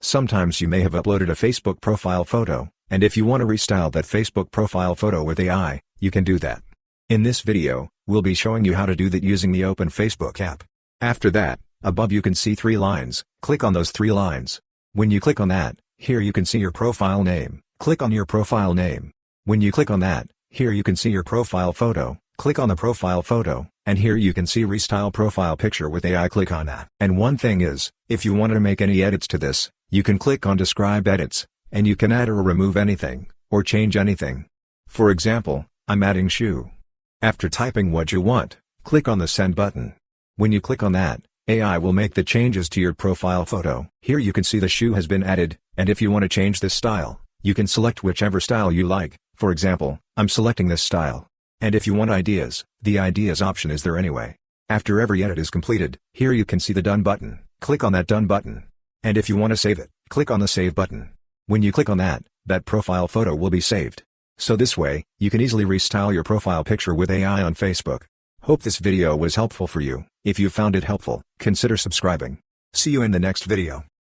Sometimes you may have uploaded a Facebook profile photo, and if you want to restyle that Facebook profile photo with AI, you can do that. In this video, we'll be showing you how to do that using the Open Facebook app. After that, above you can see 3 lines, click on those 3 lines. When you click on that, here you can see your profile name, click on your profile name. When you click on that, here you can see your profile photo, click on the profile photo, and here you can see Restyle profile picture with AI, click on that. And one thing is, if you want to make any edits to this, you can click on Describe Edits, and you can add or remove anything, or change anything. For example, I'm adding shoe. After typing what you want, click on the Send button. When you click on that, AI will make the changes to your profile photo. Here you can see the shoe has been added, and if you want to change this style, you can select whichever style you like. For example, I'm selecting this style. And if you want ideas, the ideas option is there anyway. After every edit is completed, here you can see the Done button. Click on that Done button. And if you want to save it, click on the Save button. When you click on that, that profile photo will be saved. So this way, you can easily restyle your profile picture with AI on Facebook. Hope this video was helpful for you. If you found it helpful, consider subscribing. See you in the next video.